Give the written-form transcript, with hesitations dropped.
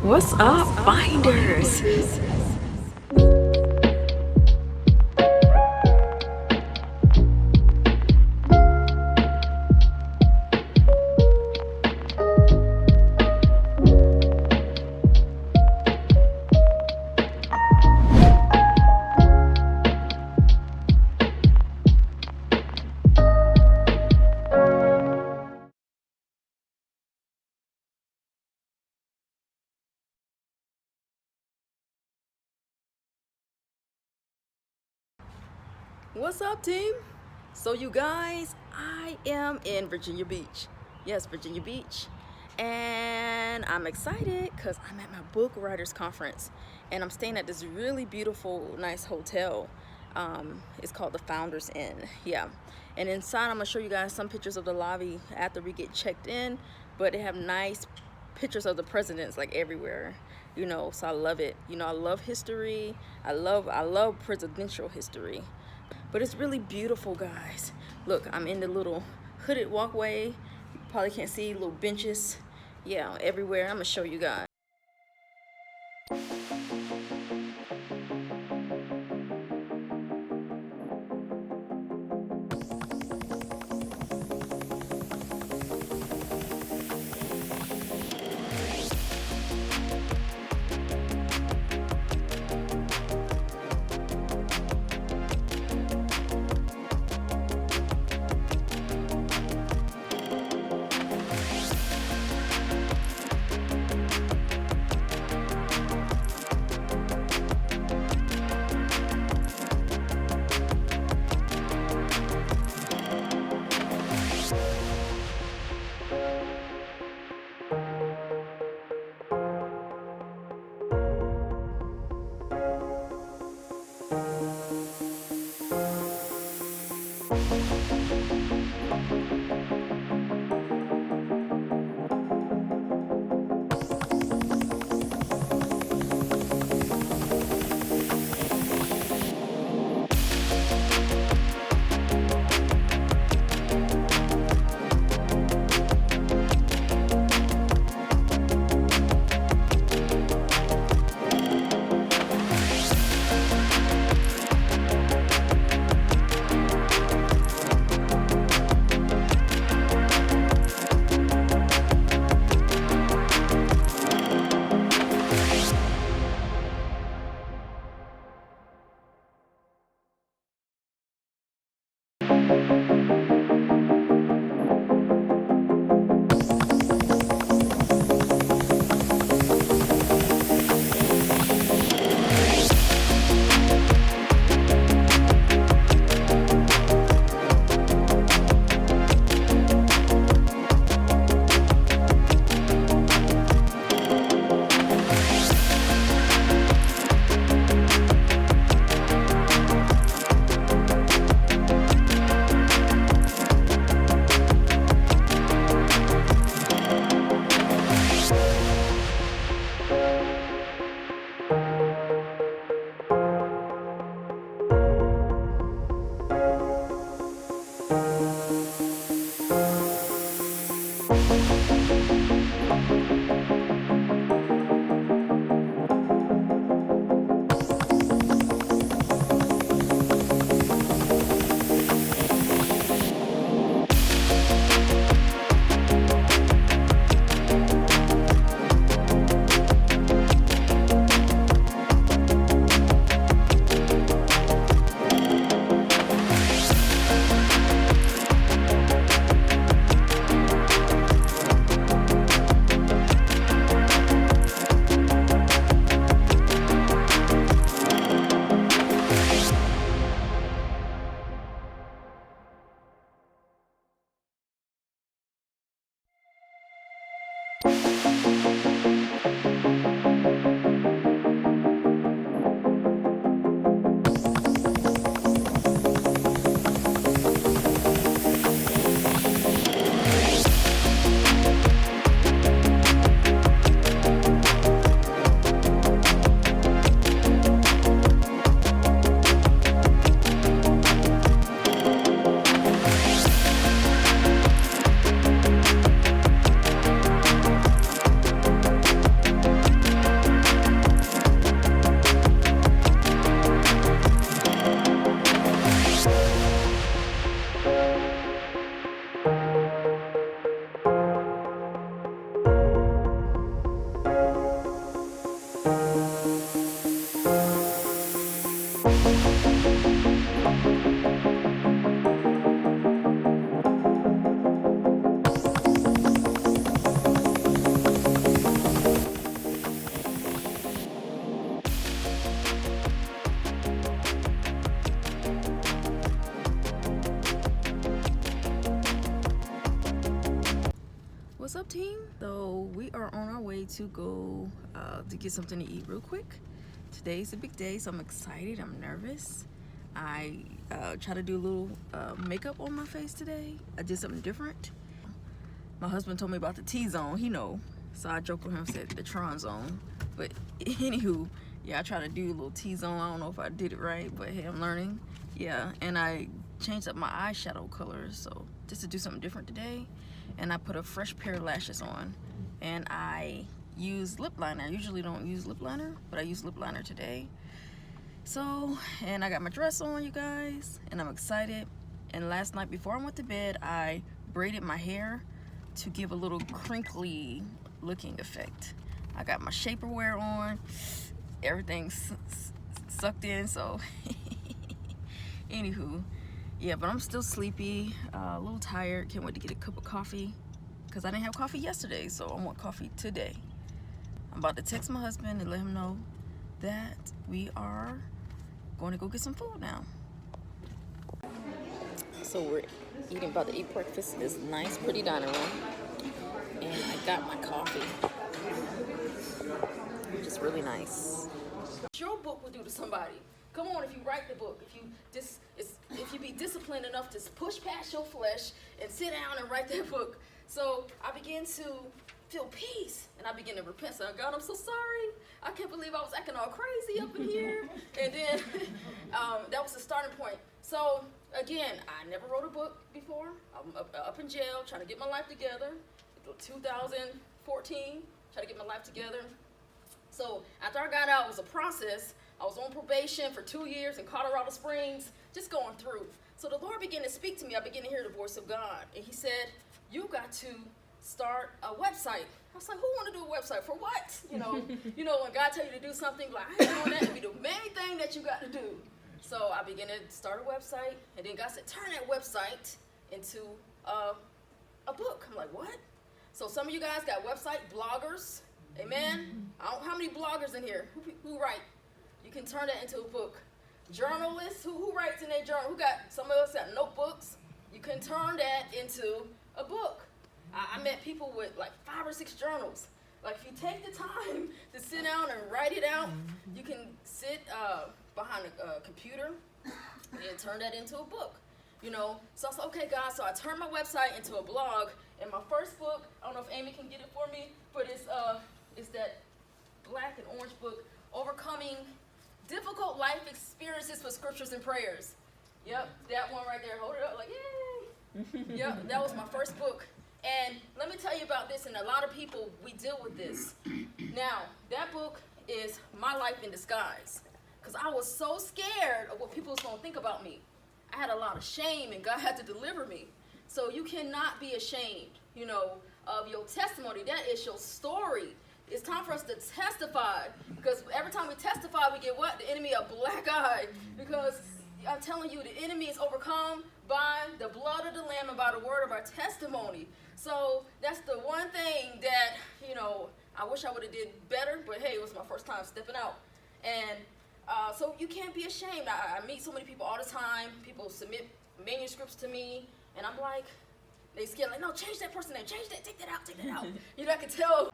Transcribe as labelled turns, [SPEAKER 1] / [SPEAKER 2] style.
[SPEAKER 1] What's up, finders? What's up, team? So you guys, I am in Virginia Beach. Yes, Virginia Beach. And I'm excited because I'm at my book writers conference and I'm staying at this really beautiful, nice hotel. It's called the Founders Inn. Yeah. And inside, I'm gonna show you guys some pictures of the lobby after we get checked in, but they have nice pictures of the presidents like everywhere, so I love it. I love history. I love presidential history. But it's really beautiful, guys. Look, I'm in the little hooded walkway. You probably can't see little benches. Yeah, everywhere. I'm gonna show you guys. team. So we are on our way to go to get something to eat real quick. Today's a big day, so I'm excited. I'm nervous. I try to do a little makeup on my face today. I did something different. My husband told me about the T-zone. He know. So I joked with him, said the Tron zone. But anywho, yeah, I try to do a little T-zone. I don't know if I did it right, but hey, I'm learning. Yeah, and I changed up my eyeshadow colors, so just to do something different today. And I put a fresh pair of lashes on, and I use lip liner. I usually don't use lip liner, but I use lip liner today. So, and I got my dress on, you guys, and I'm excited. And last night before I went to bed, I braided my hair to give a little crinkly looking effect. I got my shaperwear on, everything's sucked in, so anywho, yeah, but I'm still sleepy, a little tired. Can't wait to get a cup of coffee because I didn't have coffee yesterday, so I want coffee today. I'm about to text my husband and let him know that we are going to go get some food now. So we're about to eat breakfast in this nice, pretty dining room, and I got my coffee, which is really nice. Your book will do to somebody. Come on, if you write the book, if you be disciplined enough to push past your flesh and sit down and write that book. So I began to feel peace, and I began to repent. So God, I'm so sorry. I can't believe I was acting all crazy up in here. And then that was the starting point. So again, I never wrote a book before. I'm up in jail trying to get my life together. 2014, trying to get my life together. So after I got out, it was a process. I was on probation for 2 years in Colorado Springs, just going through. So the Lord began to speak to me. I began to hear the voice of God. And he said, you got to start a website. I was like, who want to do a website? For what? You know, when God tell you to do something, like, I ain't doing that. It'd be the main thing that you got to do. So I began to start a website. And then God said, turn that website into a book. I'm like, what? So some of you guys got website bloggers. Amen. How many bloggers in here? Who write? You can turn that into a book. Journalists, who writes in their journal? Some of us got notebooks. You can turn that into a book. I met people with like 5 or 6 journals. Like if you take the time to sit down and write it out, you can sit behind a computer and turn that into a book. So I said, okay, God. So I turned my website into a blog, and my first book, I don't know if Amy can get it for me, but it's that black and orange book, Overcoming Difficult Life Experiences with Scriptures and Prayers. Yep, that one right there. Hold it up, like, yay! Yep, that was my first book. And let me tell you about this, and a lot of people, we deal with this. Now, that book is my life in disguise, because I was so scared of what people was going to think about me. I had a lot of shame, and God had to deliver me. So you cannot be ashamed, of your testimony. That is your story. It's time for us to testify, because every time we testify, we get what? The enemy a black eye, because I'm telling you, the enemy is overcome by the blood of the Lamb and by the word of our testimony. So that's the one thing that, I wish I would have did better, but hey, it was my first time stepping out. And so you can't be ashamed. I meet so many people all the time. People submit manuscripts to me, and I'm like, they scared, like, no, change that person name, change that, take that out. I can tell.